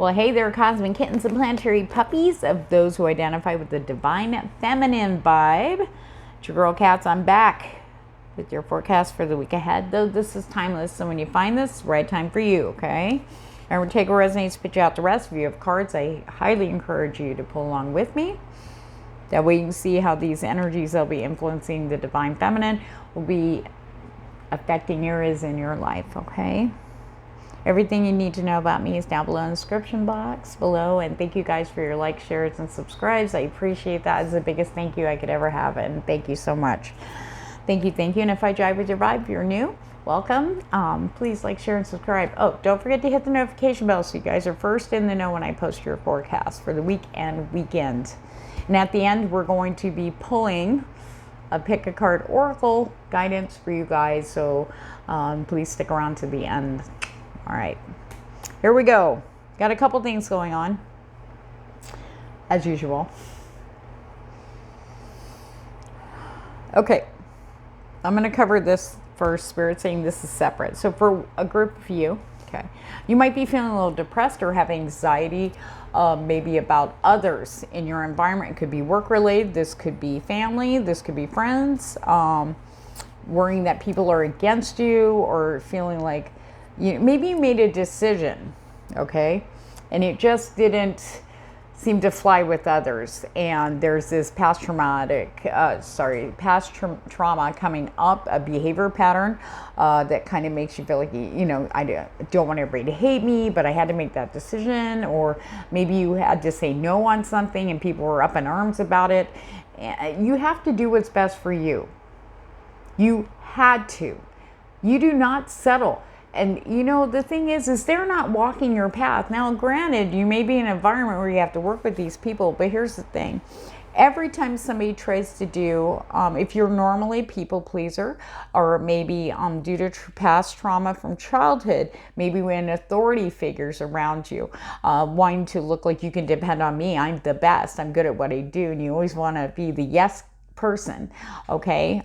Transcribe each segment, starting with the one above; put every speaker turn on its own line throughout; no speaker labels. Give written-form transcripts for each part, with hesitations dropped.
Well, hey there, cosmic kittens and planetary puppies of those who identify with the divine feminine vibe. It's your girl Catz. I'm back with your forecast for the week ahead. Though this is timeless, so when you find this, right time for you, okay? Remember, take what resonates, spit you out the rest. If you have cards, I highly encourage you to pull along with me. That way you can see how these energies that'll be influencing the divine feminine will be affecting areas in your life, okay? Everything you need to know about me is down below in the description box below. And thank you guys for your likes, shares, and subscribes. I appreciate that. It's the biggest thank you I could ever have. And thank you so much. Thank you, thank you. And if I jive with your vibe, if you're new, welcome. Please like, share, and subscribe. Oh, don't forget to hit the notification bell so you guys are first in the know when I post your forecast for the week and weekend. And at the end, we're going to be pulling a pick a card oracle guidance for you guys. So please stick around to the end. All right, here we go. Got a couple things going on, as usual. Okay, I'm going to cover this first. Spirit saying this is separate. So for a group of you, okay, you might be feeling a little depressed or have anxiety, maybe about others in your environment. It could be work-related. This could be family. This could be friends. Worrying that people are against you or feeling like maybe you made a decision, okay, and it just didn't seem to fly with others, and there's this past trauma coming up, a behavior pattern that kind of makes you feel like, I don't want everybody to hate me, but I had to make that decision. Or maybe you had to say no on something and people were up in arms about it. You have to do what's best for you. You had to. You do not settle. And the thing is they're not walking your path. Now, granted, you may be in an environment where you have to work with these people, but here's the thing. Every time somebody tries to do, if you're normally a people pleaser, or maybe due to past trauma from childhood, maybe when authority figures around you, wanting to look like you can depend on me, I'm the best, I'm good at what I do, and you always want to be the yes person, okay?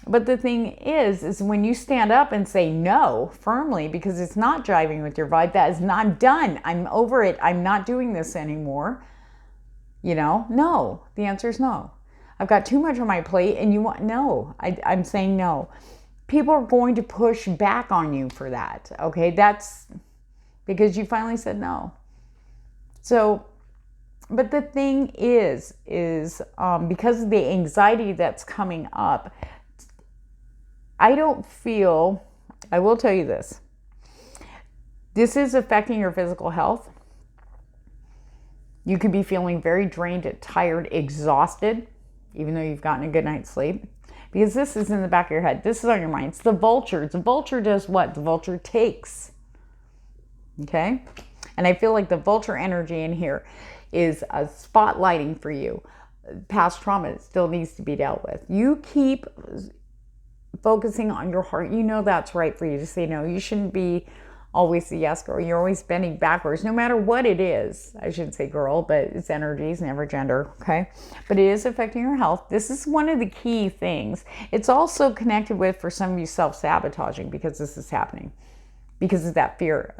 But the thing is when you stand up and say no firmly because it's not jiving with your vibe, that is not, I'm done, I'm over it, I'm not doing this anymore. No, the answer is no. I've got too much on my plate and you want, no, I'm saying no. People are going to push back on you for that, okay? That's because you finally said no. So, but the thing is because of the anxiety that's coming up, I will tell you this is affecting your physical health. You could be feeling very drained, tired, exhausted, even though you've gotten a good night's sleep, because this is in the back of your head. This is on your mind. It's the vulture. The vulture does what? The vulture takes. Okay? And I feel like the vulture energy in here is a spotlighting for you. Past trauma still needs to be dealt with. You keep focusing on your heart. That's right for you to say no. You shouldn't be always the yes girl. You're always bending backwards, no matter what it is. I shouldn't say girl, but it's energies, never gender, okay? But it is affecting your health. This is one of the key things. It's also connected with, for some of you, self-sabotaging, because this is happening. Because of that fear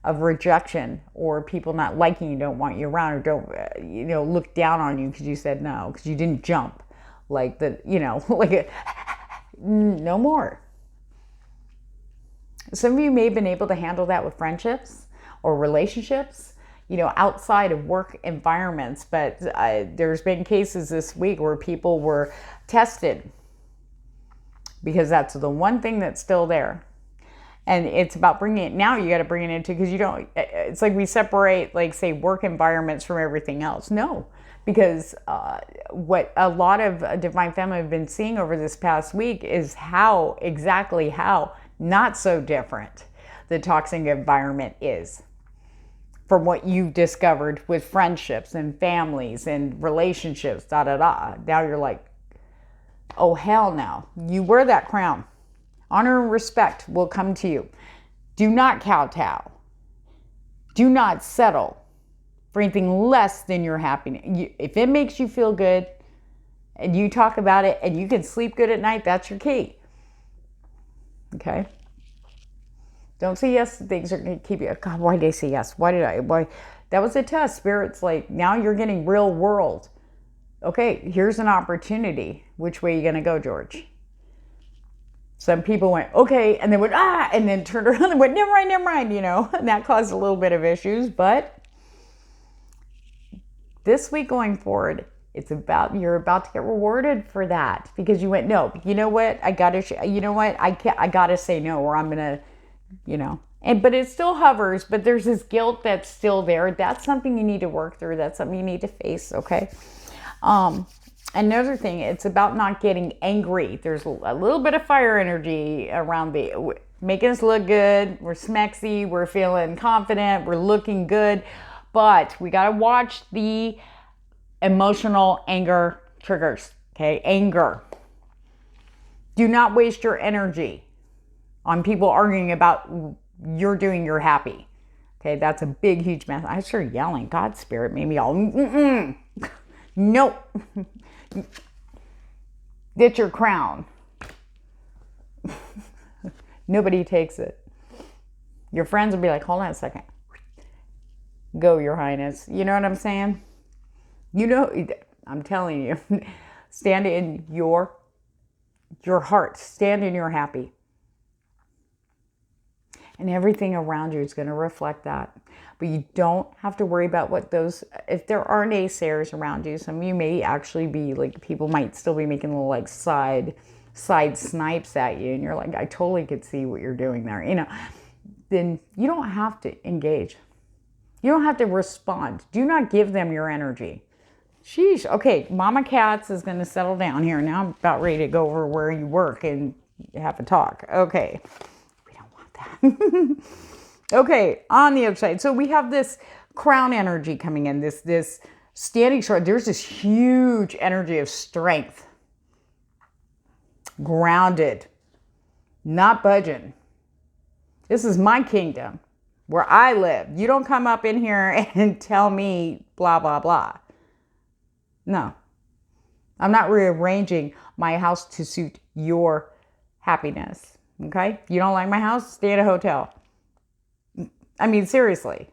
of rejection, or people not liking you, don't want you around, or don't, look down on you because you said no, because you didn't jump. Like no more. Some of you may have been able to handle that with friendships or relationships, outside of work environments. But there's been cases this week where people were tested, because that's the one thing that's still there. And it's about bringing it, now you got to bring it into, because it's like we separate, like, say, work environments from everything else. No. Because what a lot of Divine Feminine have been seeing over this past week is exactly how not so different the toxic environment is from what you've discovered with friendships and families and relationships, Now you're like, oh, hell no. You wear that crown. Honor and respect will come to you. Do not kowtow. Do not settle for anything less than your happiness. If it makes you feel good and you talk about it and you can sleep good at night, that's your key. Okay? Don't say yes to things that are going to keep you. God, why did I say yes? Why? That was a test. Spirit's like, now you're getting real world. Okay, here's an opportunity. Which way are you going to go, George? Some people went, okay, and they went, and then turned around and went, never mind, and that caused a little bit of issues. But this week going forward, you're about to get rewarded for that because you went, no, you know what? I gotta say no, or I'm gonna, but it still hovers, but there's this guilt that's still there. That's something you need to work through. That's something you need to face. Okay. Another thing, it's about not getting angry. There's a little bit of fire energy around making us look good. We're smexy. We're feeling confident. We're looking good, but we got to watch the emotional anger triggers. Okay. Anger. Do not waste your energy on people arguing about you're happy. Okay. That's a big, huge mess. I started yelling. God, spirit made me all, nope. Get your crown. Nobody takes it. Your friends will be like, hold on a second. Go, Your Highness. You know what I'm saying? I'm telling you. Stand in your heart. Stand in your happy. And everything around you is going to reflect that. But you don't have to worry about if there are naysayers around you, some of you may actually be like, people might still be making little like side snipes at you. And you're like, I totally could see what you're doing there. Then you don't have to engage. You don't have to respond. Do not give them your energy. Sheesh. Okay, Mama Catz is going to settle down here. Now I'm about ready to go over where you work and have a talk. Okay. Okay, on the other side. So we have this crown energy coming in, this standing strong. There's this huge energy of strength. Grounded. Not budging. This is my kingdom where I live. You don't come up in here and tell me blah, blah, blah. No. I'm not rearranging my house to suit your happiness. Okay? You don't like my house? Stay at a hotel. I mean, seriously.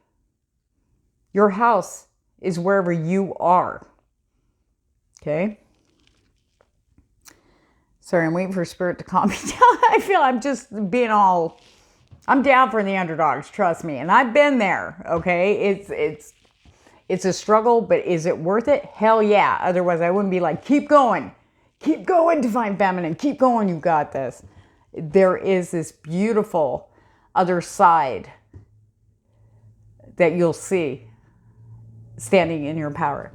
Your house is wherever you are. Okay? Sorry, I'm waiting for spirit to calm me down. I feel I'm just being I'm down for the underdogs, trust me. And I've been there, okay? It's a struggle, but is it worth it? Hell yeah. Otherwise, I wouldn't be like, keep going. Keep going, Divine Feminine. Keep going, you got this. There is this beautiful other side that you'll see standing in your power.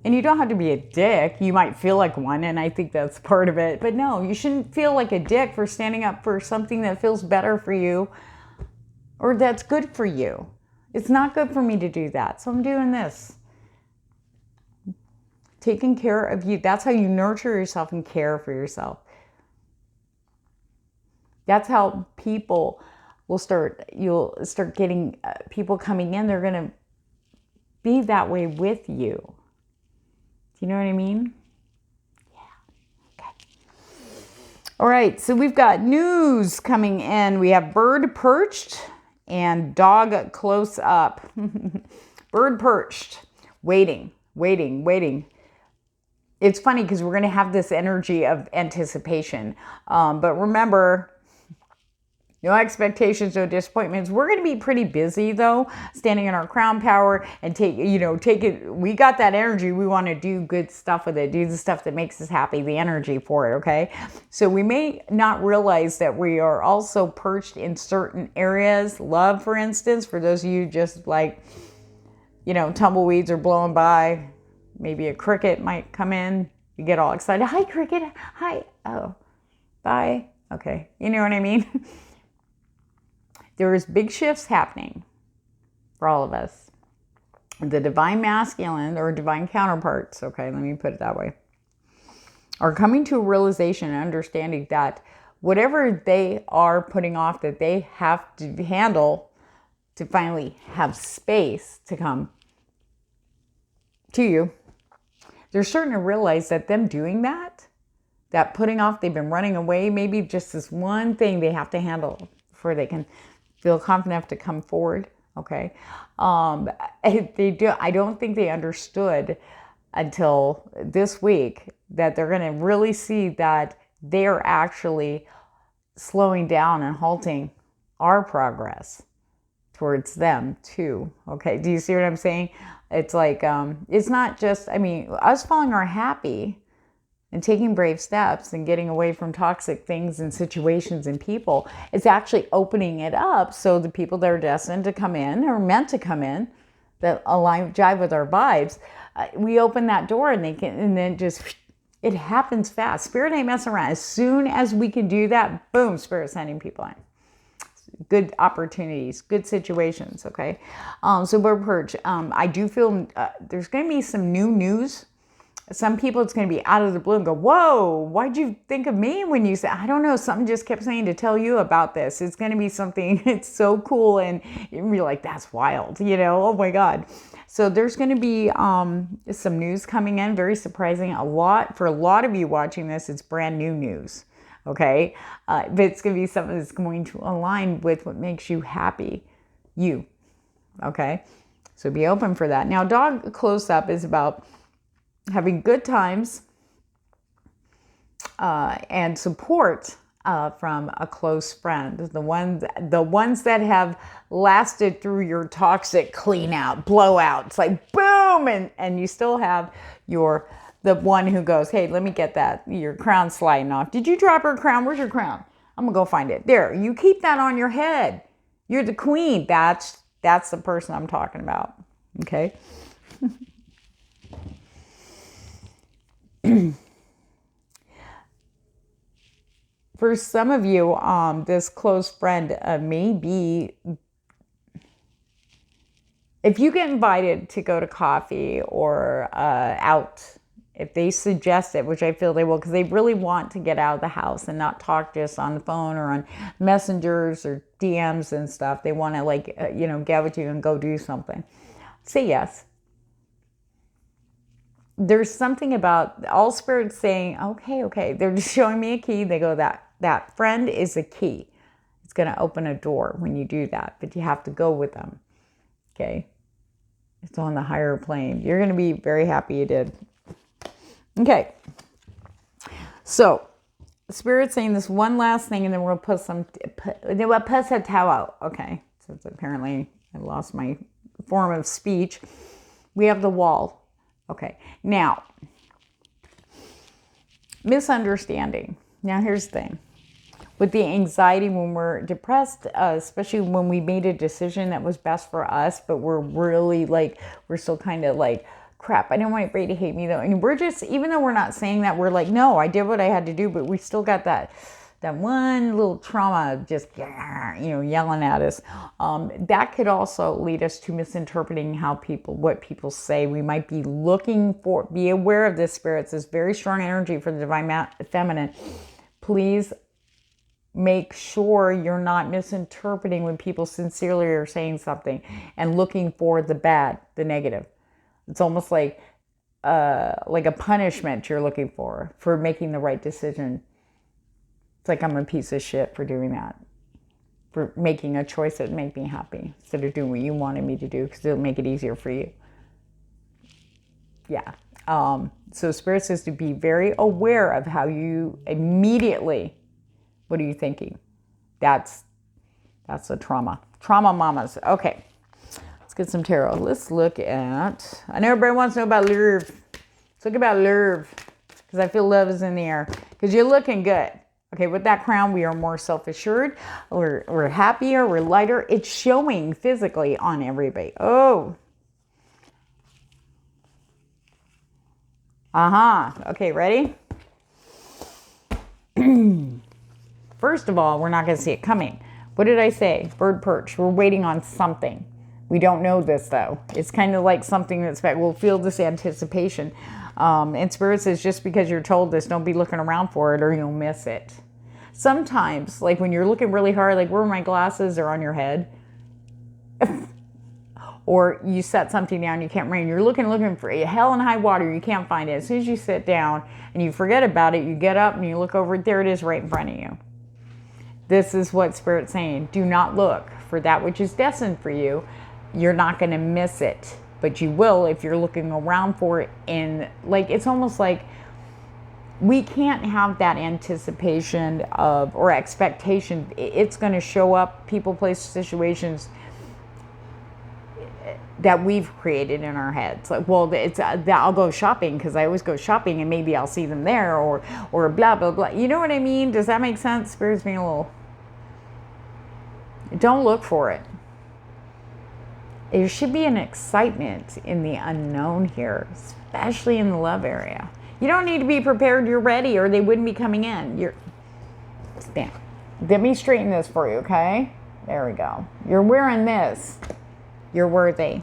And you don't have to be a dick. You might feel like one, and I think that's part of it. But no, you shouldn't feel like a dick for standing up for something that feels better for you or that's good for you. It's not good for me to do that, so I'm doing this. Taking care of you. That's how you nurture yourself and care for yourself. That's how you'll start getting people coming in. They're going to be that way with you. Do you know what I mean? Yeah. Okay. All right. So we've got news coming in. We have bird perched and dog close up. Bird perched. Waiting. It's funny because we're going to have this energy of anticipation. But remember, no expectations, no disappointments. We're going to be pretty busy though, standing in our crown power and take it. We got that energy. We want to do good stuff with it, do the stuff that makes us happy, the energy for it. Okay. So we may not realize that we are also perched in certain areas. Love, for instance, for those of you just like, tumbleweeds are blowing by. Maybe a cricket might come in. You get all excited. Hi, cricket. Hi. Oh, bye. Okay. You know what I mean? There is big shifts happening for all of us. The divine masculine or divine counterparts, okay, let me put it that way, are coming to a realization and understanding that whatever they are putting off that they have to handle to finally have space to come to you, they're starting to realize that them doing that putting off, they've been running away, maybe just this one thing they have to handle before they can feel confident enough to come forward. Okay. I don't think they understood until this week that they're going to really see that they are actually slowing down and halting our progress towards them too. Okay. Do you see what I'm saying? It's like, it's not just, I mean, us following our happy and taking brave steps and getting away from toxic things and situations and people. It's actually opening it up so the people that are destined to come in or meant to come in that jive with our vibes, we open that door and they can, and then just, it happens fast. Spirit ain't messing around. As soon as we can do that, boom, Spirit sending people in. Good opportunities, good situations, okay? So Bird Perch, I do feel there's going to be some new news. Some people, it's going to be out of the blue and go, whoa, why'd you think of me when you said, I don't know, something just kept saying to tell you about this. It's going to be something, it's so cool. And you're like, that's wild, you know, oh my God. So there's going to be some news coming in, very surprising. For a lot of you watching this, it's brand new news, okay? But it's going to be something that's going to align with what makes you happy, you, okay? So be open for that. Now, dog close-up is about having good times and support from a close friend. The ones that have lasted through your toxic clean out, blowout. It's like boom, and you still have the one who goes, hey, let me get that, your crown sliding off. Did you drop her crown? Where's your crown? I'm gonna go find it. There, you keep that on your head. You're the queen. That's the person I'm talking about. Okay. For some of you, this close friend may be, if you get invited to go to coffee or out, if they suggest it, which I feel they will, because they really want to get out of the house and not talk just on the phone or on messengers or DMs and stuff. They want to get with you and go do something. Say yes. There's something about all spirits saying, okay. They're just showing me a key. They go, that friend is a key. It's going to open a door when you do that, but you have to go with them. Okay. It's on the higher plane. You're going to be very happy you did. Okay. So Spirit's saying this one last thing, and then we'll put some towel. Okay. So it's apparently I lost my form of speech. We have the wall. Okay, now, misunderstanding. Now, here's the thing. With the anxiety, when we're depressed, especially when we made a decision that was best for us, but we're really we're still kind of like, crap, I don't want Ray to hate me though. And we're just, even though we're not saying that, we're like, no, I did what I had to do, but we still got that one little trauma just, yelling at us. That could also lead us to misinterpreting what people say. We might be be aware of this, spirits, this very strong energy for the divine feminine. Please make sure you're not misinterpreting when people sincerely are saying something and looking for the bad, the negative. It's almost like a punishment you're looking for making the right decision. It's like I'm a piece of shit for doing that, for making a choice that would make me happy instead of doing what you wanted me to do because it'll make it easier for you. Yeah. So Spirit says to be very aware of how you immediately, what are you thinking? That's a trauma. Trauma mamas. Okay. Let's get some tarot. Let's look at, I know everybody wants to know about love. Let's look about love because I feel love is in the air because you're looking good. Okay, with that crown, we are more self-assured. We're happier. We're lighter. It's showing physically on everybody. Oh. Okay, ready? First of all, we're not going to see it coming. What did I say? Bird perch. We're waiting on something. We don't know this, though. It's kind of like something that's back. We'll feel this anticipation. And Spirit says, just because you're told this, don't be looking around for it or you'll miss it. Sometimes, like when you're looking really hard, like where are my glasses? They're on your head. Or you set something down, you can't remember. You're looking for hell and high water, you can't find it. As soon as you sit down and you forget about it, you get up and you look over, there it is right in front of you. This is what Spirit's saying. Do not look for that which is destined for you. You're not going to miss it, but you will if you're looking around for it. And like, it's almost like we can't have that anticipation of, or expectation. It's going to show up, people, places, situations that we've created in our heads. Like, well, it's I'll go shopping because I always go shopping, and maybe I'll see them there, or blah blah blah. You know what I mean? Does that make sense? Spirit's being a little. Don't look for it. There should be an excitement in the unknown here, especially in the love area. You don't need to be prepared. You're ready, or they wouldn't be coming in. Stand. Let me straighten this for you, okay? There we go. You're wearing this. You're worthy.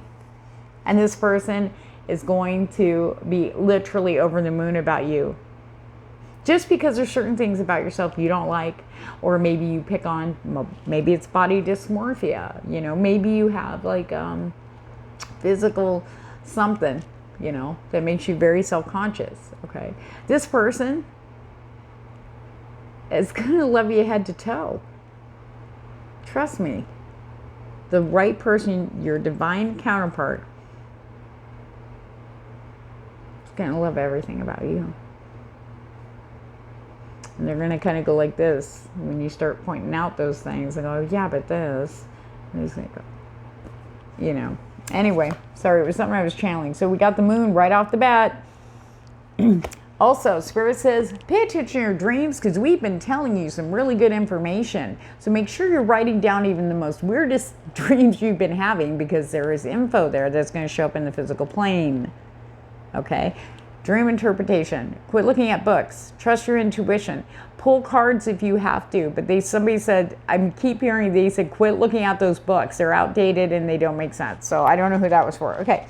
And this person is going to be literally over the moon about you. Just because there's certain things about yourself you don't like, or maybe you pick on, maybe it's body dysmorphia, you know, maybe you have like physical something, you know, that makes you very self-conscious, okay? This person is going to love you head to toe. Trust me. The right person, your divine counterpart, is going to love everything about you. And they're going to kind of go like this when you start pointing out those things and go, yeah, but this. And he's going to go, you know. Anyway, sorry, it was something I was channeling. So we got the moon right off the bat. Also, Spirit says, pay attention to your dreams because we've been telling you some really good information. So make sure you're writing down even the most weirdest dreams you've been having, because there is info there that's going to show up in the physical plane. Okay? Dream interpretation. Quit looking at books. Trust your intuition. Pull cards if you have to. But somebody said, I keep hearing, they said, quit looking at those books. They're outdated and they don't make sense. So I don't know who that was for. Okay.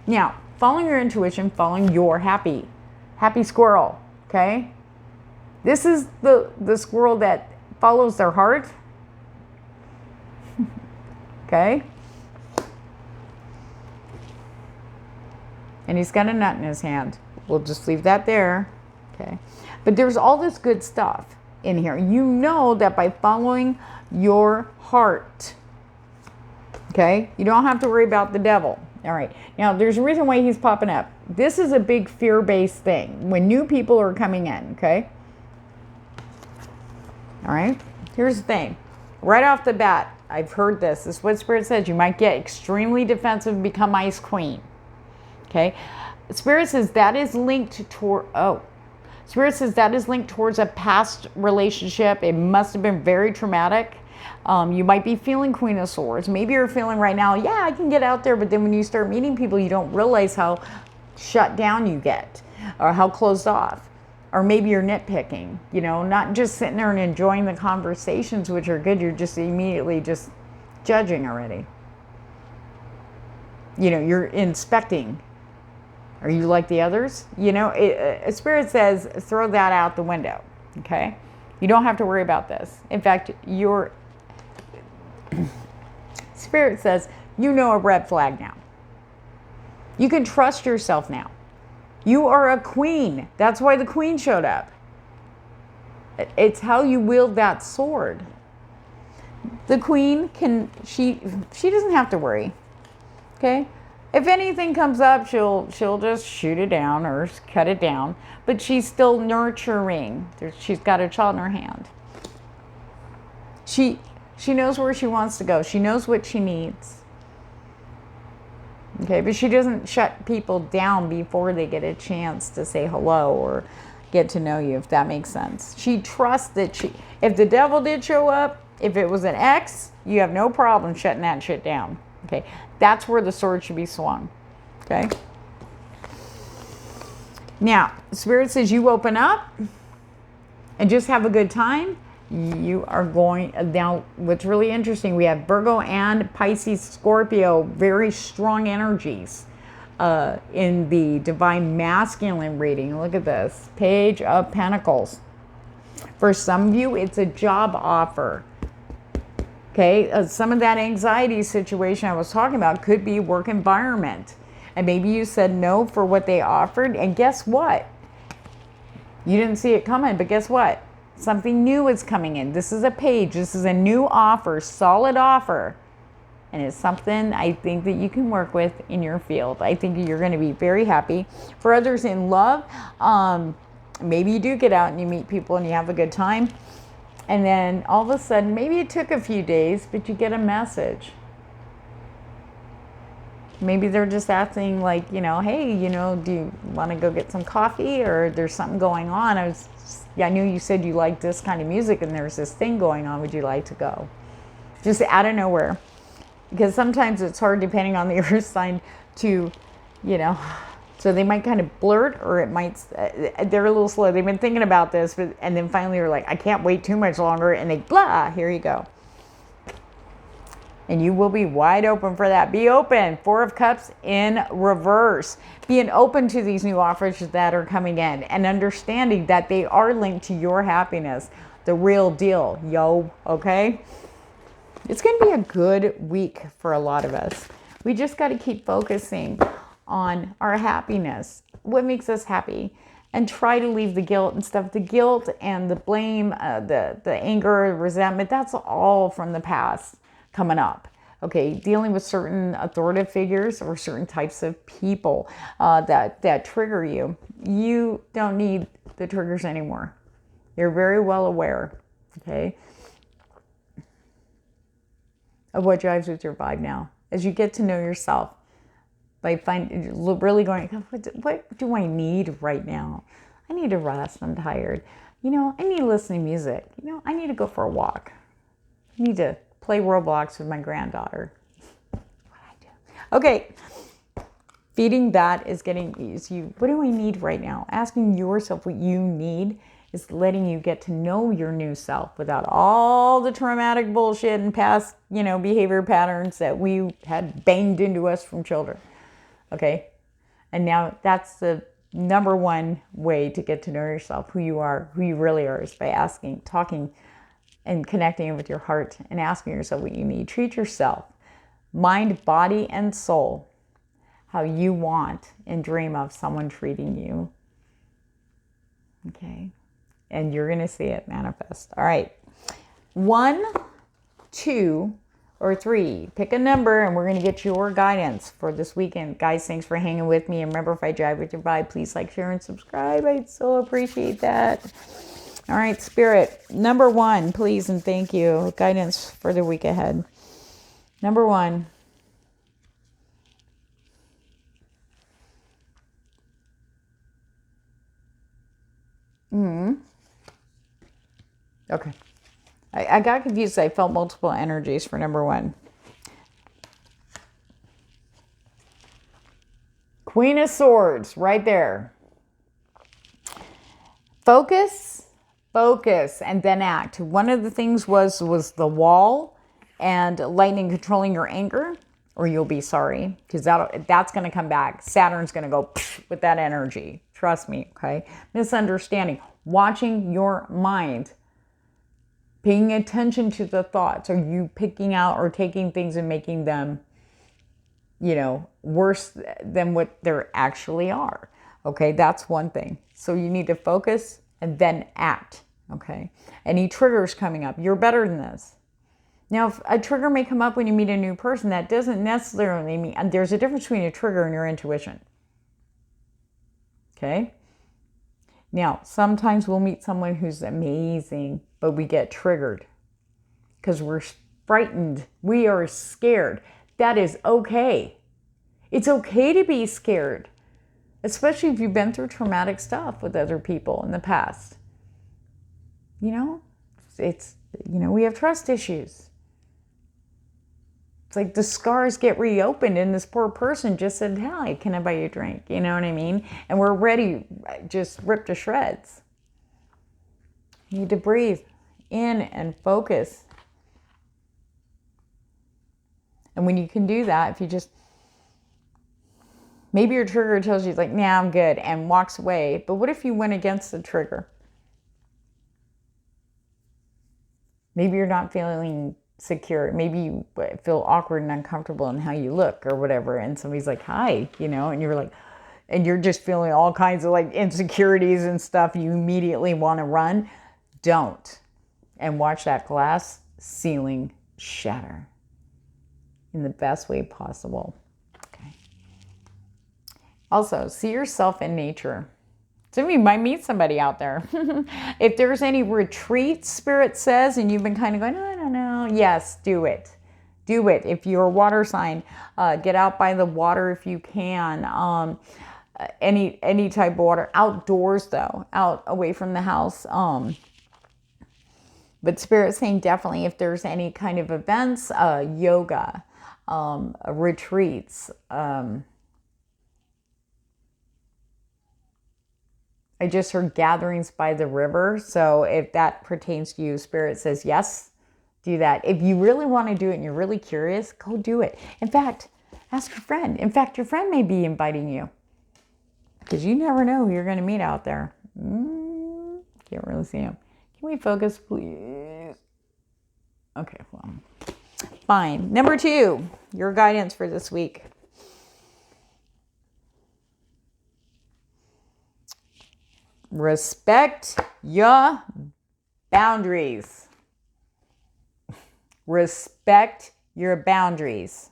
Now, following your intuition, following your happy squirrel. Okay. This is the squirrel that follows their heart. Okay. And he's got a nut in his hand. We'll just leave that there. Okay. But there's all this good stuff in here. You know that by following your heart, okay, you don't have to worry about the devil. All right. Now, there's a reason why he's popping up. This is a big fear-based thing when new people are coming in, okay? All right. Here's the thing. Right off the bat, I've heard this. This is what Spirit says. You might get extremely defensive and become Ice Queen. Okay. Spirit says that is linked toward, Spirit says that is linked towards a past relationship. It must have been very traumatic. You might be feeling Queen of Swords. Maybe you're feeling right now, yeah, I can get out there. But then when you start meeting people, you don't realize how shut down you get, or how closed off. Or maybe you're nitpicking, you know, not just sitting there and enjoying the conversations, which are good. You're just immediately just judging already. You know, you're inspecting. Are you like the others? You know, Spirit says throw that out the window, okay? You don't have to worry about this. In fact, Spirit says you know a red flag now. You can trust yourself now. You are a queen. That's why the queen showed up. It's how you wield that sword. The queen she doesn't have to worry, okay? If anything comes up, she'll just shoot it down or cut it down. But she's still nurturing. She's got a child in her hand. She knows where she wants to go. She knows what she needs. Okay, but she doesn't shut people down before they get a chance to say hello or get to know you, if that makes sense. She trusts that if the devil did show up, if it was an ex, you have no problem shutting that shit down. Okay, that's where the sword should be swung. Okay. Now, Spirit says you open up and just have a good time. You are going, now what's really interesting, we have Virgo and Pisces, Scorpio, very strong energies in the Divine Masculine reading. Look at this, Page of Pentacles. For some of you, it's a job offer. Okay, some of that anxiety situation I was talking about could be work environment. And maybe you said no for what they offered. And guess what? You didn't see it coming, but guess what? Something new is coming in. This is a page. This is a new offer, solid offer. And it's something I think that you can work with in your field. I think you're going to be very happy. For others in love, maybe you do get out and you meet people and you have a good time. And then all of a sudden, maybe it took a few days, but you get a message. Maybe they're just asking like, hey, do you want to go get some coffee, or there's something going on? I knew you said you liked this kind of music and there's this thing going on. Would you like to go? Just out of nowhere. Because sometimes it's hard, depending on the earth sign, to, so they might kind of blurt, or it might, they're a little slow. They've been thinking about this, and then finally they're like, I can't wait too much longer. And they, blah, here you go. And you will be wide open for that. Be open. 4 of Cups in reverse. Being open to these new offers that are coming in, and understanding that they are linked to your happiness. The real deal, yo, okay? It's going to be a good week for a lot of us. We just got to keep focusing on our happiness, what makes us happy, and try to leave the guilt and stuff. The guilt and the blame, the anger, resentment, that's all from the past coming up. Okay, dealing with certain authoritative figures or certain types of people that trigger you. You don't need the triggers anymore. You're very well aware, okay, of what drives with your vibe now. As you get to know yourself, by really going, what do I need right now? I need to rest. I'm tired. I need to listen to music. I need to go for a walk. I need to play Roblox with my granddaughter. What I do. Okay. Feeding that is what do I need right now? Asking yourself what you need is letting you get to know your new self without all the traumatic bullshit and past, behavior patterns that we had banged into us from children. Okay? And now that's the number one way to get to know yourself, who you are, who you really are, is by asking, talking, and connecting with your heart and asking yourself what you need. Treat yourself, mind, body, and soul, how you want and dream of someone treating you. Okay? And you're going to see it manifest. All right. 1, 2, or 3. Pick a number and we're going to get your guidance for this weekend. Guys, thanks for hanging with me. And remember, if I drive with your vibe, please like, share, and subscribe. I'd so appreciate that. All right, Spirit. Number 1, please and thank you. Guidance for the week ahead. Number 1. Okay. I got confused. I felt multiple energies for number 1. Queen of Swords, right there. Focus, and then act. One of the things was the wall and lightning controlling your anger, or you'll be sorry, because that's going to come back. Saturn's going to go with that energy. Trust me, okay? Misunderstanding. Watching your mind. Paying attention to the thoughts. Are you picking out or taking things and making them, worse than what they actually are? Okay, that's one thing. So you need to focus and then act. Okay, any triggers coming up, you're better than this. Now, if a trigger may come up when you meet a new person, that doesn't necessarily mean, and there's a difference between a trigger and your intuition. Okay? Now, sometimes we'll meet someone who's amazing, but we get triggered because we're frightened. We are scared. That is okay. It's okay to be scared, especially if you've been through traumatic stuff with other people in the past. We have trust issues. It's like the scars get reopened and this poor person just said, hi, can I buy you a drink? You know what I mean? And we're ready, just ripped to shreds. You need to breathe in and focus. And when you can do that, if you just, maybe your trigger tells you like, nah, I'm good, and walks away. But what if you went against the trigger? Maybe you're not feeling secure. Maybe you feel awkward and uncomfortable in how you look or whatever. And somebody's like, hi, and you're like, and you're just feeling all kinds of like insecurities and stuff. You immediately want to run. don't. And watch that glass ceiling shatter in the best way possible. Okay. Also, see yourself in nature. So you might meet somebody out there. If there's any retreat, Spirit says, and you've been kind of going, I don't know. Yes, do it. Do it. If you're a water sign, get out by the water if you can. Any type of water. Outdoors, though. Out away from the house. But Spirit's saying definitely if there's any kind of events, yoga, retreats. I just heard gatherings by the river. So if that pertains to you, Spirit says yes. Do that. If you really want to do it and you're really curious, go do it. In fact, ask your friend. In fact, your friend may be inviting you. Because you never know who you're going to meet out there. Can't really see him. Can we focus, please? Okay, well, fine. Number 2, your guidance for this week. Respect your boundaries. Respect your boundaries.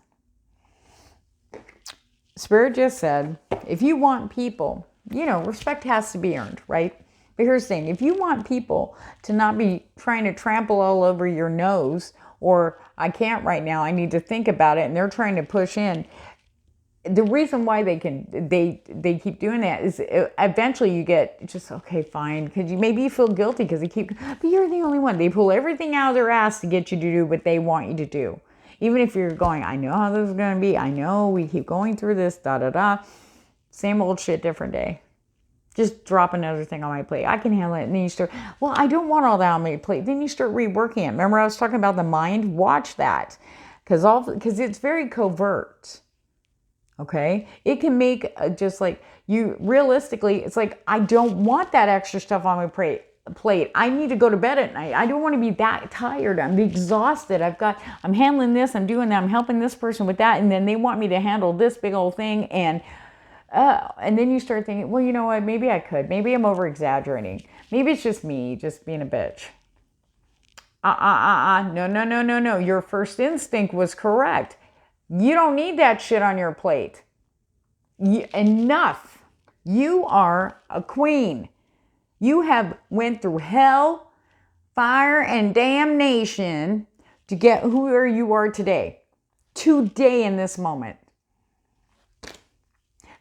Spirit just said, if you want people, respect has to be earned, right? But here's the thing. If you want people to not be trying to trample all over your nose, or I can't right now, I need to think about it, and they're trying to push in, the reason why they keep doing that is eventually you get just, okay, fine, because maybe you feel guilty because but you're the only one. They pull everything out of their ass to get you to do what they want you to do. Even if you're going, I know how this is going to be. I know we keep going through this, Same old shit, different day. Just drop another thing on my plate. I can handle it. And then you start, well, I don't want all that on my plate. Then you start reworking it. Remember I was talking about the mind? Watch that. Because it's very covert. Okay? It can make just like you, realistically, it's like, I don't want that extra stuff on my plate. I need to go to bed at night. I don't want to be that tired. I'm exhausted. I'm handling this. I'm doing that. I'm helping this person with that. And then they want me to handle this big old thing. And then you start thinking, well, you know what? Maybe I could. Maybe I'm over exaggerating. Maybe it's just me just being a bitch. No. Your first instinct was correct. You don't need that shit on your plate. Enough. You are a queen. You have went through hell, fire, and damnation to get who you are today. Today in this moment.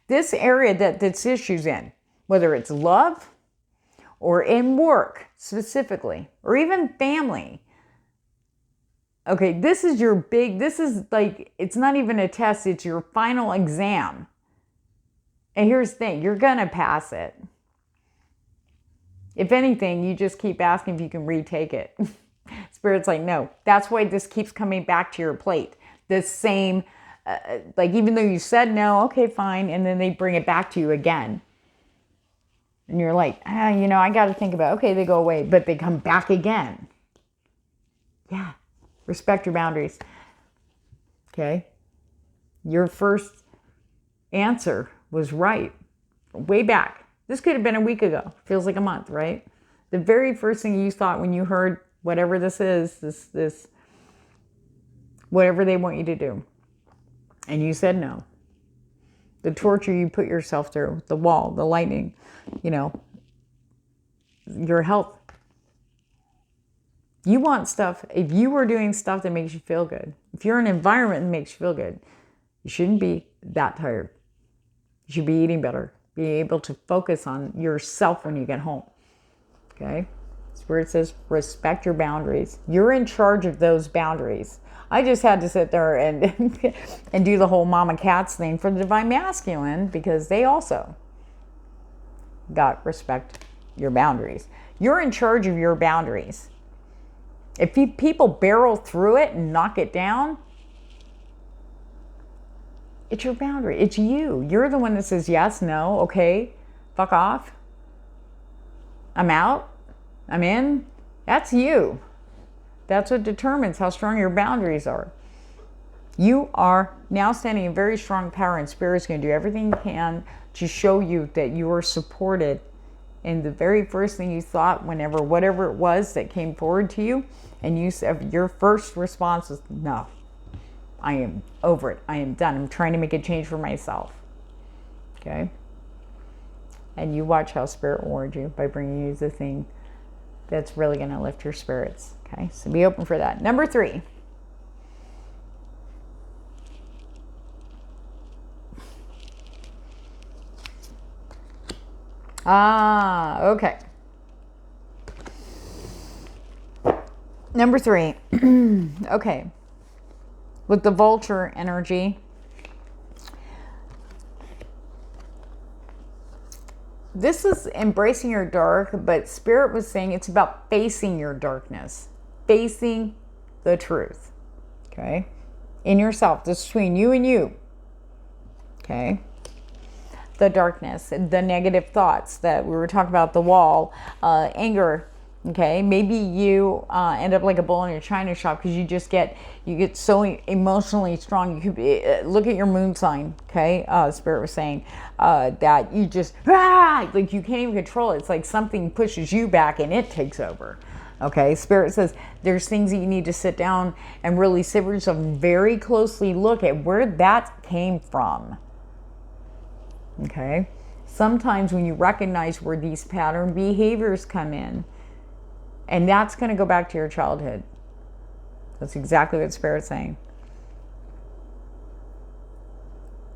This area that this issue's in, whether it's love or in work specifically, or even family. Okay, this is like, it's not even a test, it's your final exam. And here's the thing, you're gonna pass it. If anything, you just keep asking if you can retake it. Spirit's like, no, that's why this keeps coming back to your plate. The same, like even though you said no, okay, fine, and then they bring it back to you again. And you're like, I got to think about it. Okay, they go away, but they come back again. Yeah, respect your boundaries. Okay? Your first answer was right. Way back. This could have been a week ago. Feels like a month, right? The very first thing you thought when you heard whatever this is, this whatever they want you to do. And you said no. The torture you put yourself through, the wall, the lightning, your health. You want stuff, if you were doing stuff that makes you feel good, if you're in an environment that makes you feel good, you shouldn't be that tired. You should be eating better. Be able to focus on yourself when you get home. Okay? Spirit says, respect your boundaries. You're in charge of those boundaries. I just had to sit there and do the whole Mama Catz thing for the Divine Masculine because they also got respect your boundaries. You're in charge of your boundaries. If people barrel through it and knock it down, it's your boundary. It's you. You're the one that says yes, no, okay, fuck off. I'm out. I'm in. That's you. That's what determines how strong your boundaries are. You are now standing in very strong power, and Spirit's going to do everything you can to show you that you are supported and the very first thing you thought whenever whatever it was that came forward to you, and you said your first response was, no, I am over it. I am done. I'm trying to make a change for myself. Okay? And you watch how Spirit reward you by bringing you the thing that's really going to lift your spirits. Okay? So be open for that. Number 3. Okay. Number 3. Okay. With the vulture energy, this is embracing your dark, but Spirit was saying it's about facing your darkness, facing the truth. Okay? In yourself. This is between you and you. Okay? The darkness, the negative thoughts that we were talking about, the wall, anger. Okay, maybe you end up like a bull in a china shop because you get so emotionally strong. You could be, look at your moon sign. Okay, Spirit was saying that you just like you can't even control it. It's like something pushes you back and it takes over. Okay, Spirit says there's things that you need to sit down and really sit with yourself and very closely look at where that came from. Okay, sometimes when you recognize where these pattern behaviors come in, and that's going to go back to your childhood. That's exactly what Spirit's saying.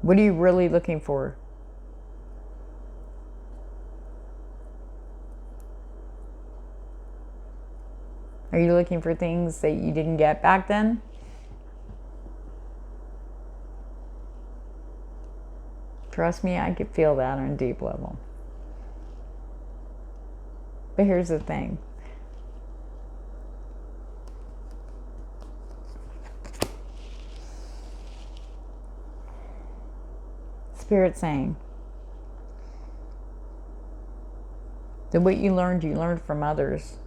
What are you really looking for? Are you looking for things that you didn't get back then? Trust me, I could feel that on a deep level. But here's the thing. Spirit saying that what you learned from others.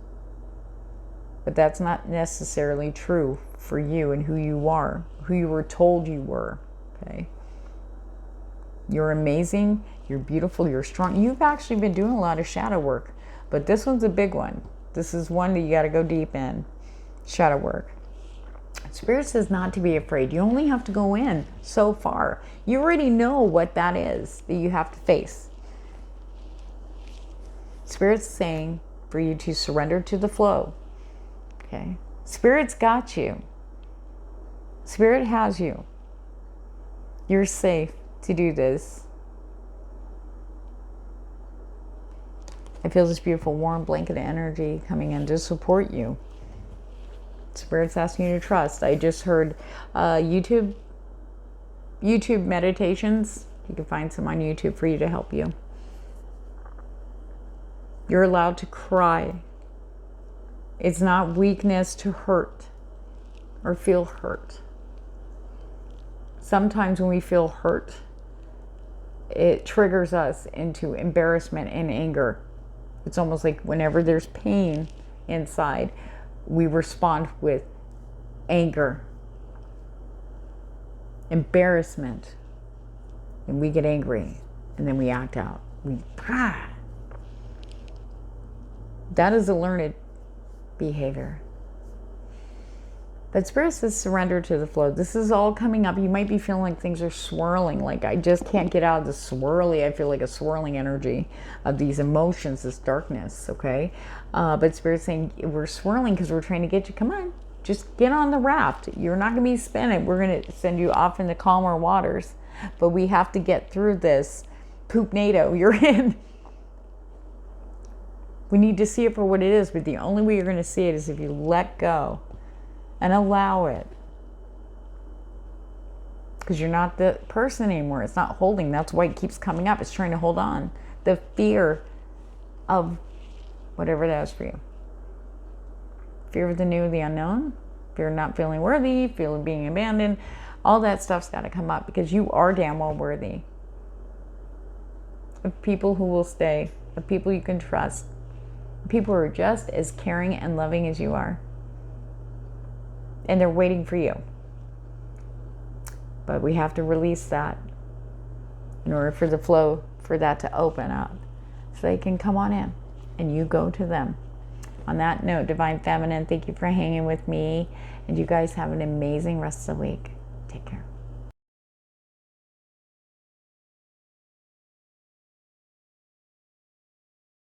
But that's not necessarily true for you and who you are, who you were told you were. Okay? You're amazing, you're beautiful, you're strong. You've actually been doing a lot of shadow work, but this one's a big one. This is one that you got to go deep in. Shadow work. Spirit says not to be afraid. You only have to go in so far. You already know what that is that you have to face. Spirit's saying for you to surrender to the flow. Okay? Spirit's got you. Spirit has you. You're safe to do this. I feel this beautiful warm blanket of energy coming in to support you. Spirit's asking you to trust. I just heard YouTube meditations. You can find some on YouTube for you to help you. You're allowed to cry. It's not weakness to hurt or feel hurt. Sometimes when we feel hurt, it triggers us into embarrassment and anger. It's almost like whenever there's pain inside, we respond with anger, embarrassment, and we get angry, and then we act out. That is a learned behavior. But Spirit says surrender to the flow. This is all coming up. You might be feeling like things are swirling, like I just can't get out of the swirly. I feel like a swirling energy of these emotions, this darkness, okay? But Spirit's saying we're swirling because we're trying to get you, come on, just get on the raft. You're not going to be spinning. We're going to send you off into calmer waters. But we have to get through this poopnado you're in. We need to see it for what it is, but the only way you're going to see it is if you let go and allow it. Because you're not the person anymore. It's not holding. That's why it keeps coming up. It's trying to hold on. The fear of whatever that is for you. Fear of the new, the unknown. Fear of not feeling worthy. Fear of being abandoned. All that stuff's got to come up because you are damn well worthy. Of people who will stay. Of people you can trust. People who are just as caring and loving as you are. And they're waiting for you. But we have to release that in order for the flow, for that to open up. So they can come on in. and you go to them. On that note, Divine Feminine, thank you for hanging with me, and you guys have an amazing rest of the week. Take care.